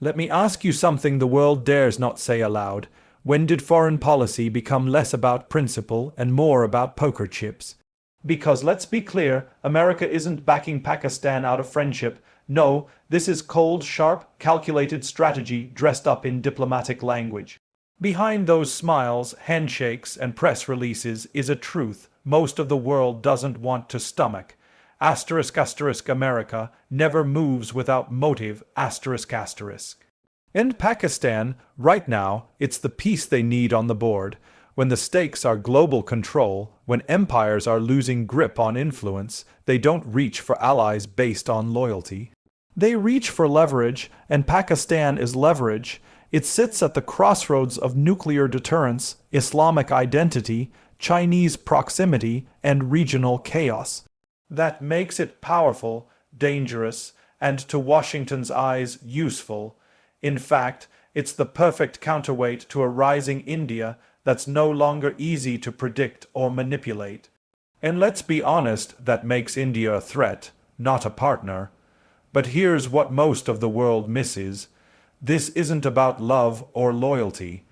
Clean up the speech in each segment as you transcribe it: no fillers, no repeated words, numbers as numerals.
Let me ask you something the world dares not say aloud. When did foreign policy become less about principle and more about poker chips? Because let's be clear, America isn't backing Pakistan out of friendship. No, this is cold, sharp, calculated strategy dressed up in diplomatic language. Behind those smiles, handshakes, and press releases is a truth most of the world doesn't want to stomach. Asterisk asterisk America never moves without motive asterisk asterisk. In Pakistan, right now, it's the peace they need on the board. When the stakes are global control, when empires are losing grip on influence, they don't reach for allies based on loyalty. They reach for leverage, and Pakistan is leverage. It sits at the crossroads of nuclear deterrence, Islamic identity, Chinese proximity, and regional chaos. That makes it powerful, dangerous, and to Washington's eyes, useful. In fact, it's the perfect counterweight to a rising India that's no longer easy to predict or manipulate. And let's be honest, that makes India a threat, not a partner. But here's what most of the world misses. This isn't about love or loyalty.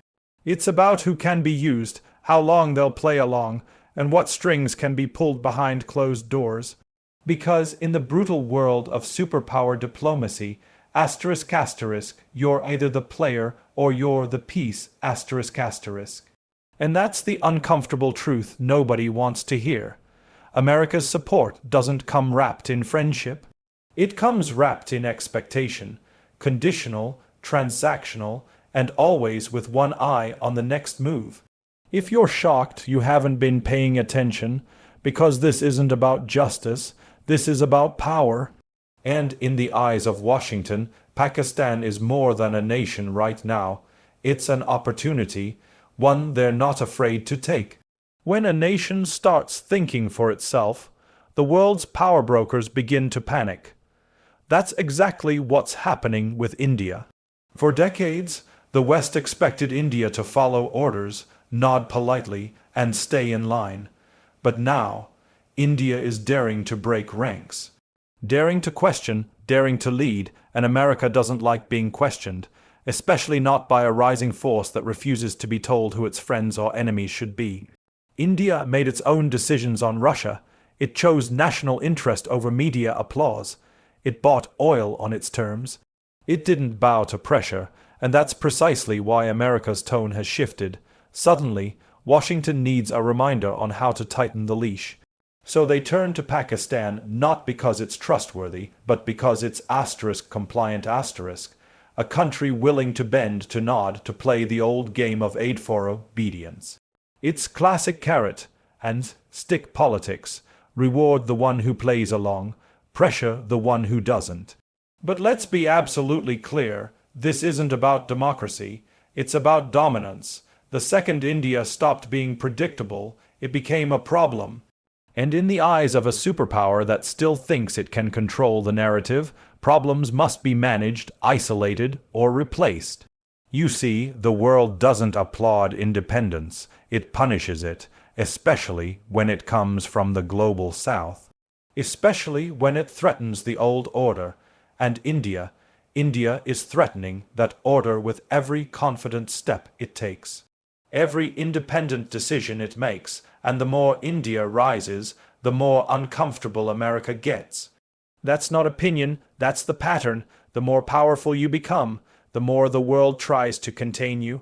It's about who can be used, how long they'll play along, and what strings can be pulled behind closed doors. Because in the brutal world of superpower diplomacy, asterisk asterisk, you're either the player or you're the piece asterisk asterisk. And that's the uncomfortable truth nobody wants to hear. America's support doesn't come wrapped in friendship. It comes wrapped in expectation, conditional, transactional, and always with one eye on the next move. If you're shocked you haven't been paying attention, because this isn't about justice, this is about power. And in the eyes of Washington, Pakistan is more than a nation right now. It's an opportunity, one they're not afraid to take. When a nation starts thinking for itself, the world's power brokers begin to panic. That's exactly what's happening with India. For decades, the West expected India to follow orders, nod politely, and stay in line. But now, India is daring to break ranks. Daring to question, daring to lead, and America doesn't like being questioned, especially not by a rising force that refuses to be told who its friends or enemies should be. India made its own decisions on Russia. It chose national interest over media applause. It bought oil on its terms. It didn't bow to pressure, and that's precisely why America's tone has shifted. Suddenly, Washington needs a reminder on how to tighten the leash. So they turn to Pakistan not because it's trustworthy, but because it's asterisk compliant asterisk, a country willing to bend to nod to play the old game of aid for obedience. It's classic carrot and stick politics, reward the one who plays along, pressure the one who doesn't. But let's be absolutely clear, this isn't about democracy, it's about dominance. The second India stopped being predictable, it became a problem. And in the eyes of a superpower that still thinks it can control the narrative, problems must be managed, isolated, or replaced. You see, the world doesn't applaud independence, it punishes it, especially when it comes from the global south. Especially when it threatens the old order. And India is threatening that order with every confident step it takes. Every independent decision it makes, and the more India rises, the more uncomfortable America gets. That's not opinion, that's the pattern. The more powerful you become, the more the world tries to contain you.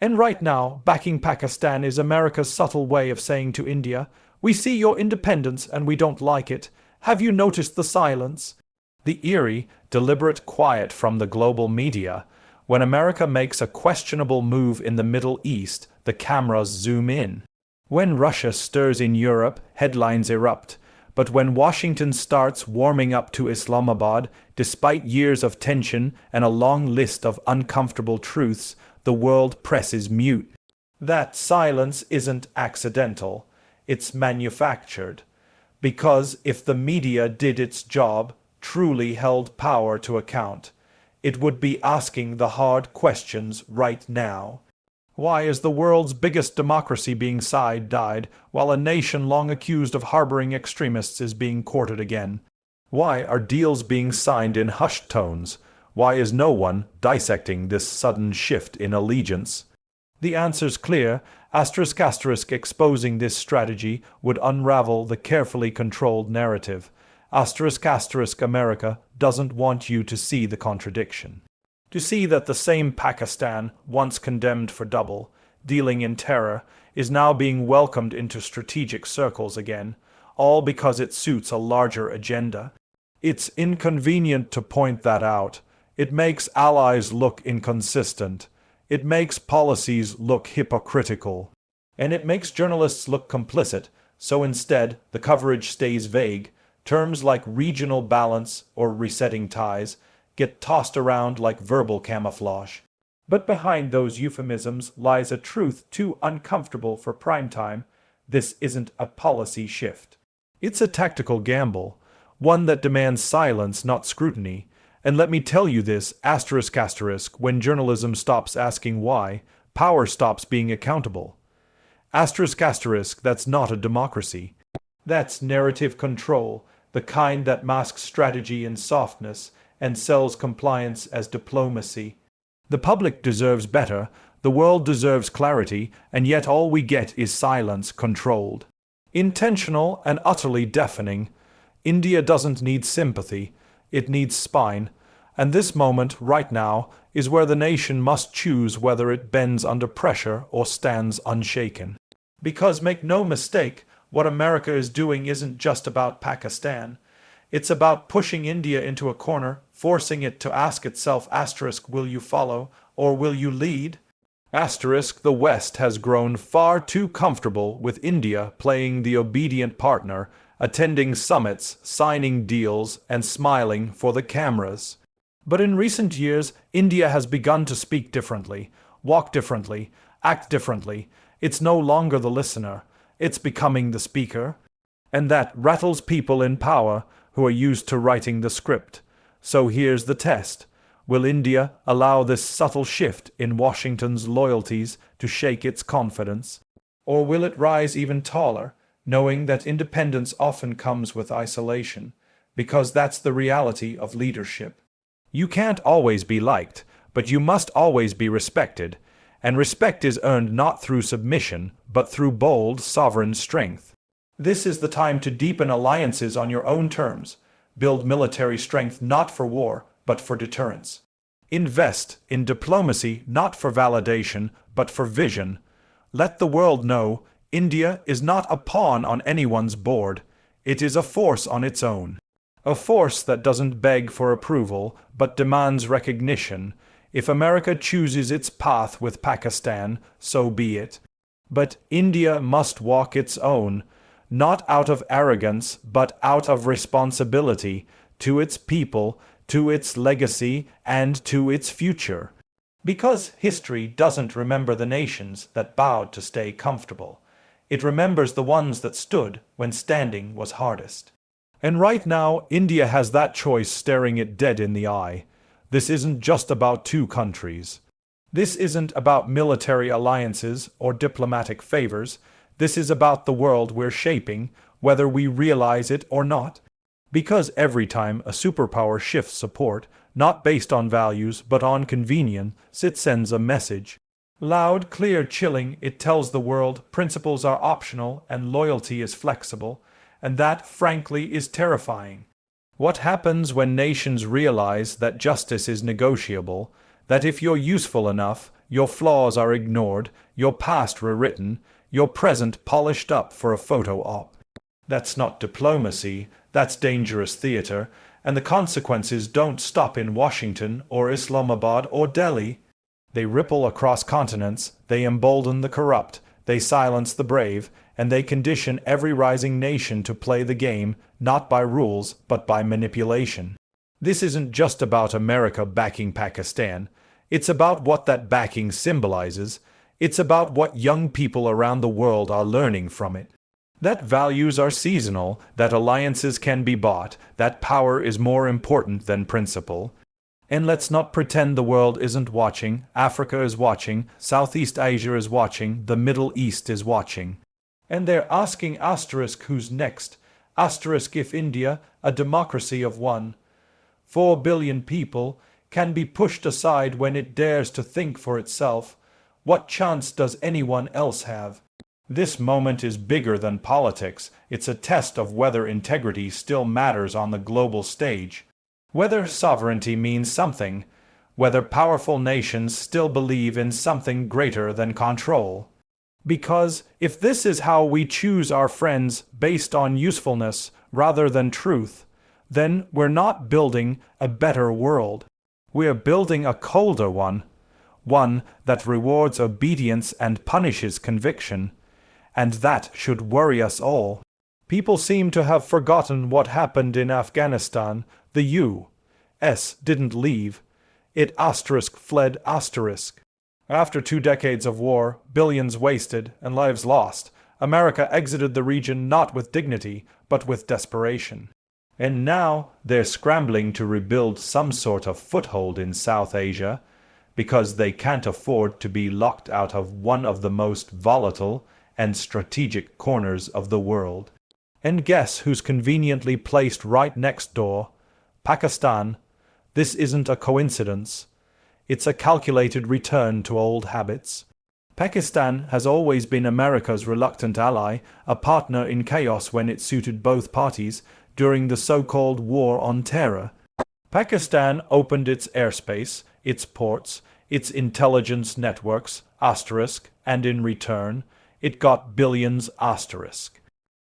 And right now, backing Pakistan is America's subtle way of saying to India, we see your independence and we don't like it. Have you noticed the silence? The eerie, deliberate quiet from the global media. When America makes a questionable move in the Middle East, the cameras zoom in. When Russia stirs in Europe, headlines erupt. But when Washington starts warming up to Islamabad, despite years of tension and a long list of uncomfortable truths, the world presses mute. That silence isn't accidental. It's manufactured. Because if the media did its job, truly held power to account, it would be asking the hard questions right now. Why is the world's biggest democracy being side-eyed, while a nation long accused of harboring extremists is being courted again? Why are deals being signed in hushed tones, Why is no one dissecting this sudden shift in allegiance? The answer's clear. Exposing this strategy would unravel the carefully controlled narrative. America doesn't want you to see the contradiction. To see that the same Pakistan, once condemned for double dealing in terror, is now being welcomed into strategic circles again, all because it suits a larger agenda. It's inconvenient to point that out. It makes allies look inconsistent. It makes policies look hypocritical. And it makes journalists look complicit, so instead the coverage stays vague. Terms like regional balance or resetting ties get tossed around like verbal camouflage. But behind those euphemisms lies a truth too uncomfortable for prime time. This isn't a policy shift. It's a tactical gamble, one that demands silence, not scrutiny. And let me tell you this, when journalism stops asking why, power stops being accountable. That's not a democracy. That's narrative control, the kind that masks strategy in softness and sells compliance as diplomacy. The public deserves better, the world deserves clarity, and yet all we get is silence controlled. Intentional and utterly deafening. India doesn't need sympathy, it needs spine. And this moment, right now, is where the nation must choose whether it bends under pressure or stands unshaken. Because make no mistake, what America is doing isn't just about Pakistan. It's about pushing India into a corner, forcing it to ask itself, will you follow or will you lead? The West has grown far too comfortable with India playing the obedient partner, attending summits, signing deals, and smiling for the cameras. But in recent years, India has begun to speak differently, walk differently, act differently. It's no longer the listener, it's becoming the speaker. And that rattles people in power who are used to writing the script. So here's the test. Will India allow this subtle shift in Washington's loyalties to shake its confidence? Or will it rise even taller, knowing that independence often comes with isolation, because that's the reality of leadership? You can't always be liked, but you must always be respected, and respect is earned not through submission, but through bold, sovereign strength. This is the time to deepen alliances on your own terms, build military strength not for war, but for deterrence. Invest in diplomacy not for validation, but for vision. Let the world know India is not a pawn on anyone's board, it is a force on its own. A force that doesn't beg for approval, but demands recognition. If America chooses its path with Pakistan, so be it. But India must walk its own, not out of arrogance, but out of responsibility to its people, to its legacy, and to its future. Because history doesn't remember the nations that bowed to stay comfortable. It remembers the ones that stood when standing was hardest. And right now, India has that choice staring it dead in the eye. This isn't just about two countries. This isn't about military alliances or diplomatic favors. This is about the world we're shaping, whether we realize it or not. Because every time a superpower shifts support, not based on values but on convenience, it sends a message. Loud, clear, chilling, it tells the world principles are optional and loyalty is flexible. And that, frankly, is terrifying. What happens when nations realize that justice is negotiable, that if you're useful enough, your flaws are ignored, your past rewritten, your present polished up for a photo op? That's not diplomacy, that's dangerous theater, and the consequences don't stop in Washington or Islamabad or Delhi. They ripple across continents, they embolden the corrupt, they silence the brave, and they condition every rising nation to play the game, not by rules, but by manipulation. This isn't just about America backing Pakistan. It's about what that backing symbolizes. It's about what young people around the world are learning from it. That values are seasonal, that alliances can be bought, that power is more important than principle. And let's not pretend the world isn't watching. Africa is watching, Southeast Asia is watching, the Middle East is watching. And they're asking who's next? If India, a democracy of 1.4 billion people, can be pushed aside when it dares to think for itself, what chance does anyone else have? This moment is bigger than politics. It's a test of whether integrity still matters on the global stage, whether sovereignty means something, whether powerful nations still believe in something greater than control. Because if this is how we choose our friends based on usefulness rather than truth, then we're not building a better world. We're building a colder one that rewards obedience and punishes conviction. And that should worry us all. People seem to have forgotten what happened in Afghanistan. The U.S. didn't leave. It fled. After 2 decades of war, billions wasted, and lives lost, America exited the region not with dignity, but with desperation. And now they're scrambling to rebuild some sort of foothold in South Asia, because they can't afford to be locked out of one of the most volatile and strategic corners of the world. And guess who's conveniently placed right next door? Pakistan. This isn't a coincidence. It's a calculated return to old habits. Pakistan has always been America's reluctant ally, a partner in chaos when it suited both parties during the so-called War on Terror. Pakistan opened its airspace, its ports, its intelligence networks, and in return, it got billions,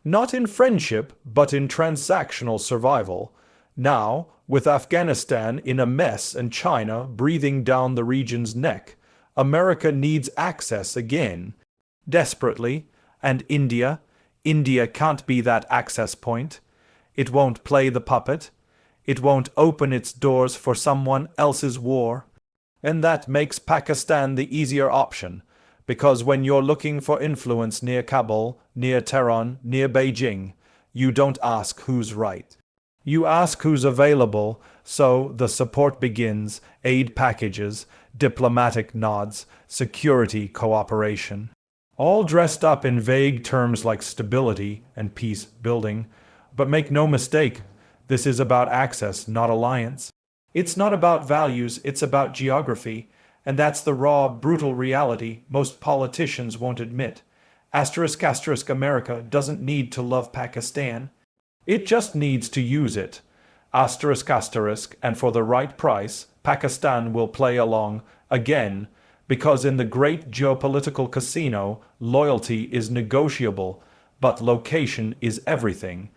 not in friendship, but in transactional survival. Now, with Afghanistan in a mess and China breathing down the region's neck, America needs access again. Desperately. And India can't be that access point. It won't play the puppet. It won't open its doors for someone else's war. And that makes Pakistan the easier option. Because when you're looking for influence near Kabul, near Tehran, near Beijing, you don't ask who's right. You ask who's available, so the support begins, aid packages, diplomatic nods, security cooperation. All dressed up in vague terms like stability and peace building. But make no mistake, this is about access, not alliance. It's not about values, it's about geography. And that's the raw, brutal reality most politicians won't admit. America doesn't need to love Pakistan. It just needs to use it. And for the right price, Pakistan will play along again, because in the great geopolitical casino, loyalty is negotiable, but location is everything.